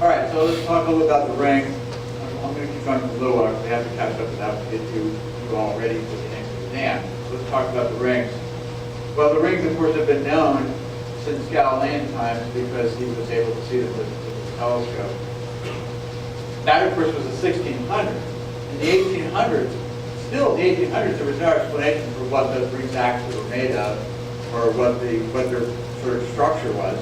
All right, so let's talk a little about the rings. I'm going to keep going for a little while because we have to catch up and have to get you all ready for the next exam. So let's talk about the rings. Well, the rings, of course, have been known since Galilean times because he was able to see them with his telescope. That, of course, was the 1600s. In the 1800s, still in the 1800s, there was no explanation for what those rings actually were made of or what their sort of structure was.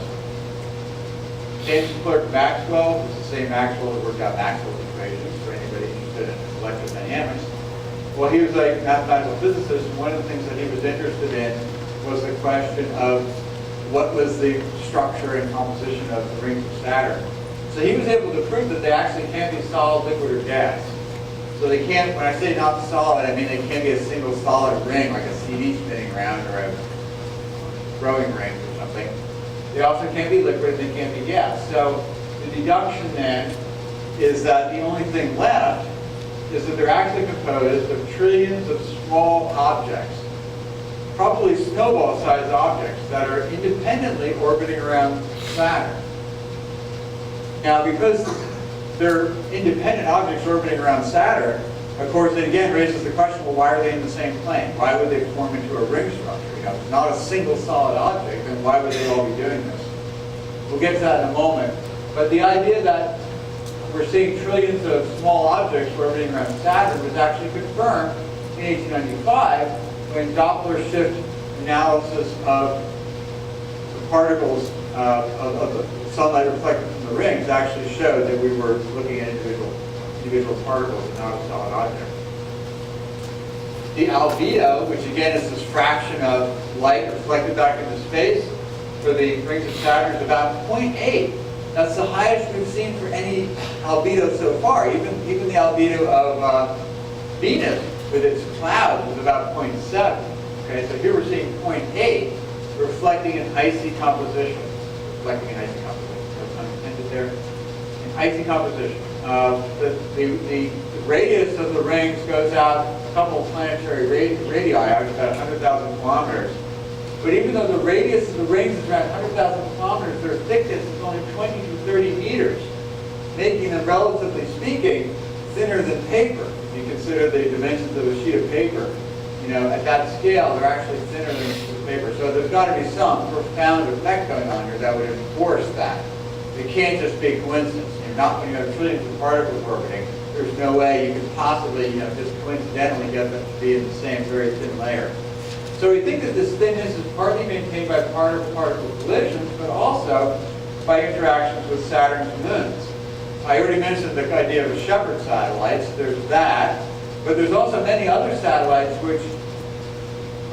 James Clerk Maxwell was the same Maxwell that worked out Maxwell's equations for anybody interested in electrodynamics. Well, he was a mathematical physicist, and one of the things that he was interested in was the question of what was the structure and composition of the rings of Saturn. So he was able to prove that they actually can be solid, liquid, or gas. So they can't, when I say not solid, I mean they can't be a single solid ring like a CD spinning around or a growing ring or something. They also can't be liquid, they can't be gas. So the deduction then is that the only thing left is that they're actually composed of trillions of small objects, probably snowball-sized objects that are independently orbiting around Saturn. Now, because they're independent objects orbiting around Saturn, of course, it again raises the question, well, why are they in the same plane? Why would they form into a ring structure? You know, if it's not a single solid object, then why would they all be doing this? We'll get to that in a moment. But the idea that we're seeing trillions of small objects orbiting around Saturn was actually confirmed in 1895 when Doppler shift analysis of the particles of the sunlight reflected from the rings actually showed that we were looking at individual particles and not a solid object. The albedo, which again is this fraction of light reflected back into space for the rings of Saturn, is about 0.8. That's the highest we've seen for any albedo so far. Even the albedo of Venus with its clouds was about 0.7. Okay, so here we're seeing 0.8 reflecting an icy composition. Reflecting an icy composition. That's unintended there. An icy composition. The radius of the rings goes out a couple of planetary radii, out about 100,000 kilometers. But even though the radius of the rings is around 100,000 kilometers, their thickness is only 20 to 30 meters, making them, relatively speaking, thinner than paper. If you consider the dimensions of a sheet of paper, you know, at that scale, they're actually thinner than a sheet of paper. So there's got to be some profound effect going on here that would enforce that. It can't just be coincidence. You're not, when you have trillions of particles orbiting, there's no way you could possibly, you know, just coincidentally get them to be in the same very thin layer. So we think that this thinness is partly maintained by particle-particle collisions, but also by interactions with Saturn's moons. I already mentioned the idea of shepherd satellites. There's that, but there's also many other satellites which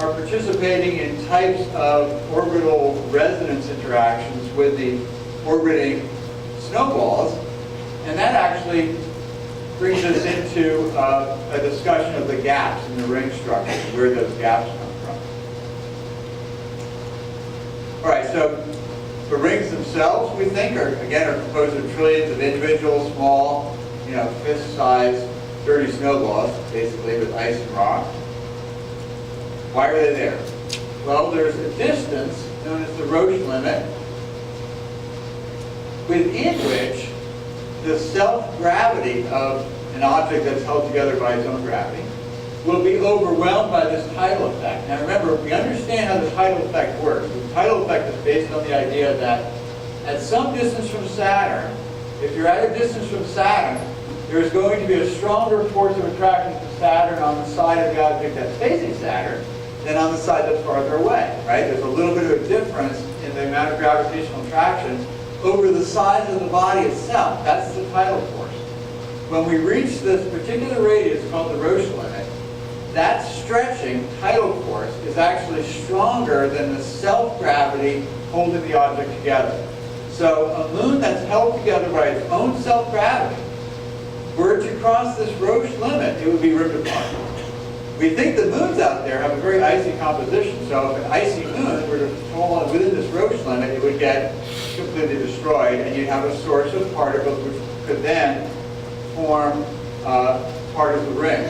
are participating in types of orbital resonance interactions with the orbiting snowballs, and that actually brings us into a discussion of the gaps in the ring structure, where those gaps come from. All right, so the rings themselves, we think, are composed of trillions of individual, small, you know, fist-sized, dirty snowballs, basically, with ice and rock. Why are they there? Well, there's a distance known as the Roche limit, within which the self-gravity of an object that's held together by its own gravity will be overwhelmed by this tidal effect. Now remember, we understand how the tidal effect works. The tidal effect is based on the idea that at some distance from Saturn, if you're at a distance from Saturn, there's going to be a stronger force of attraction to Saturn on the side of the object that's facing Saturn than on the side that's farther away, right? There's a little bit of a difference in the amount of gravitational attraction over the size of the body itself. That's the tidal force. When we reach this particular radius called the Roche limit, that stretching tidal force is actually stronger than the self-gravity holding the object together. So a moon that's held together by its own self-gravity, were it to cross this Roche limit, it would be ripped apart. We think the moons out there have a very icy composition, so if an icy moon were to fall within this Roche limit, it would get completely destroyed, and you'd have a source of particles which could then form part of the ring.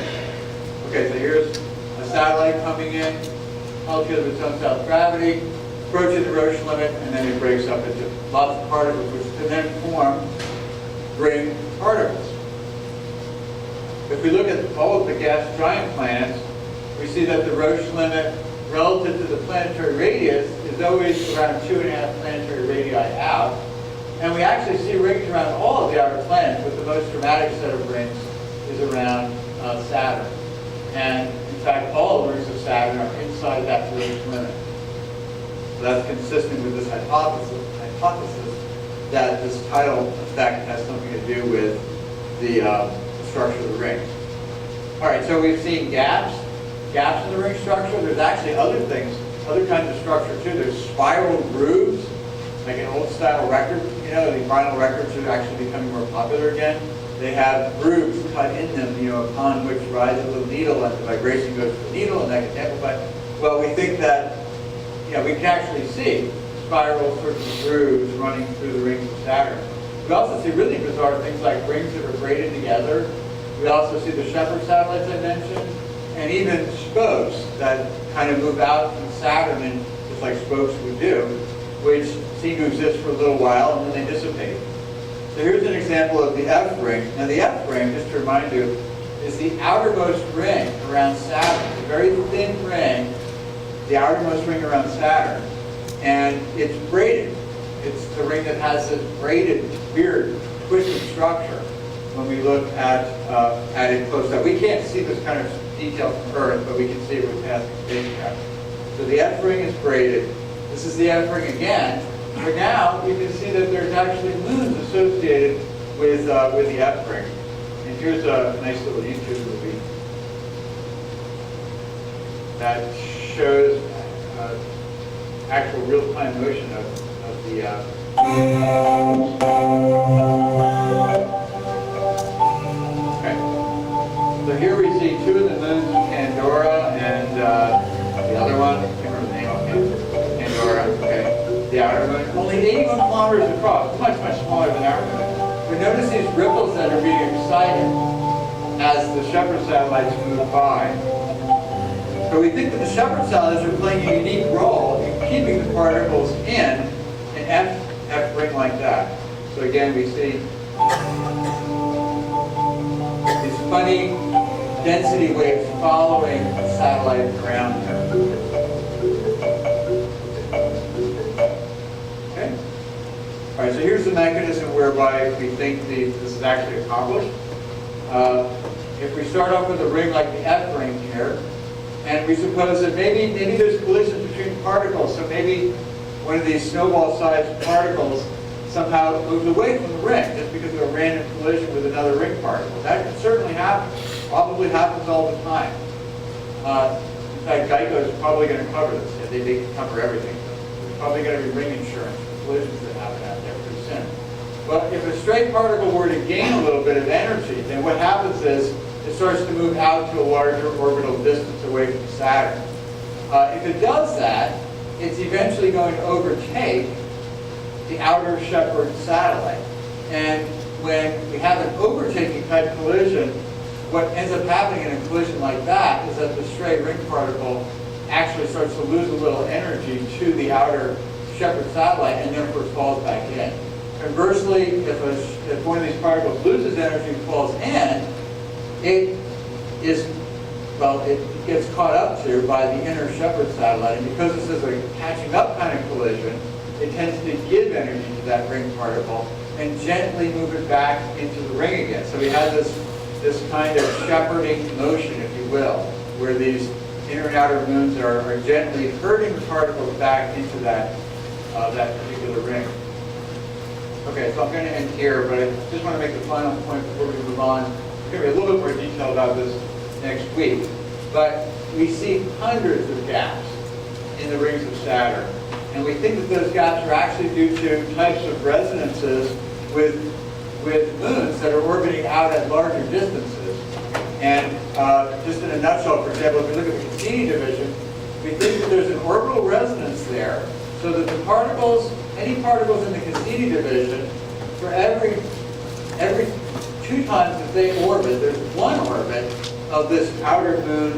Okay, so here's a satellite coming in, held together with its own self-gravity, approaching the Roche limit, and then it breaks up into lots of particles which can then form bring particles. If we look at all of the gas giant planets, we see that the Roche limit relative to the planetary radius is always around 2.5 planetary radii out. And we actually see rings around all of the outer planets, but the most dramatic set of rings is around Saturn. And in fact, all the rings of Saturn are inside that Roche limit. So that's consistent with this hypothesis that this tidal effect has something to do with the structure of the rings. All right, so we've seen gaps in the ring structure. There's actually other things, other kinds of structure too. There's spiral grooves, like an old style record. You know, the vinyl records are actually becoming more popular again. They have grooves cut in them, you know, upon which rides a little needle, and the vibration goes to the needle, and that can amplify. Well, we think that, you know, we can actually see spiral sorts of grooves running through the rings of Saturn. We also see really bizarre things like rings that are braided together. We also see the Shepherd satellites I mentioned, and even spokes that kind of move out from Saturn, and just like spokes would do, which seem to exist for a little while and then they dissipate. So here's an example of the F ring. Now the F ring, just to remind you, is the outermost ring around Saturn. It's a very thin ring, the outermost ring around Saturn, and it's braided. It's the ring that has this braided, weird, twisted structure when we look at it close up. We can't see this kind of detail from Earth, but we can see it with passing spacecraft. So the F ring is braided. This is the F ring again. But now you can see that there's actually moons associated with the F ring. And here's a nice little YouTube movie that shows actual real-time motion of the okay. So here we see two of the moons of Pandora and the other one, I can't remember the name of it, Pandora, okay, the outer moon, only 81 kilometers across, much, much smaller than our moon. But notice these ripples that are being excited as the Shepherd satellites move by. So we think that the Shepherd satellites are playing a unique role in keeping the particles in an F ring like that. So again, we see these funny density waves following the satellite around here. Okay? All right, so here's the mechanism whereby we think this is actually accomplished. If we start off with a ring like the F ring here, and we suppose that maybe there's collisions between particles, so maybe one of these snowball-sized particles somehow moves away from the ring just because of a random collision with another ring particle. That can certainly happen. Probably happens all the time. In fact, Geico is probably going to cover this. They can cover everything. There's probably going to be ring insurance for collisions that happen out there pretty soon. But if a stray particle were to gain a little bit of energy, then what happens is it starts to move out to a larger orbital distance away from Saturn. If it does that, it's eventually going to overtake the outer Shepherd satellite. And when we have an overtaking type collision, what ends up happening in a collision like that is that the stray ring particle actually starts to lose a little energy to the outer Shepherd satellite and therefore falls back in. Conversely, if one of these particles loses energy and falls in, it gets caught up to by the inner Shepherd satellite, and because this is a catching up kind of collision, it tends to give energy to that ring particle and gently move it back into the ring again. So we have this kind of shepherding motion, if you will, where these inner and outer moons are gently herding the particles back into that particular ring. Okay, so I'm going to end here, but I just want to make the final point before we move on. We're going to be a little bit more detailed about this next week. But we see hundreds of gaps in the rings of Saturn. And we think that those gaps are actually due to types of resonances with moons that are orbiting out at larger distances. And just in a nutshell, for example, if we look at the Cassini division, we think that there's an orbital resonance there, so that the particles, any particles in the Cassini division, for every 2 times that they orbit, there's one orbit of this outer moon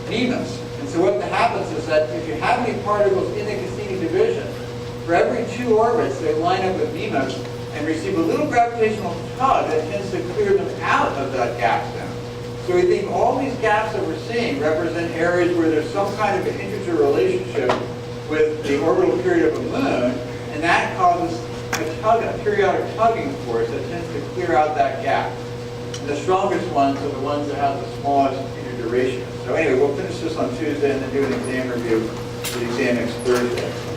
Mimas. And so what happens is that if you have any particles in the Cassini division, for every 2 orbits they line up with Mimas, and receive a little gravitational tug that tends to clear them out of that gap zone. So we think all these gaps that we're seeing represent areas where there's some kind of an integer relationship with the orbital period of a moon, and that causes a periodic tugging force that tends to clear out that gap. And the strongest ones are the ones that have the smallest integer ratio. So anyway, we'll finish this on Tuesday and then do an exam review for the exam next Thursday.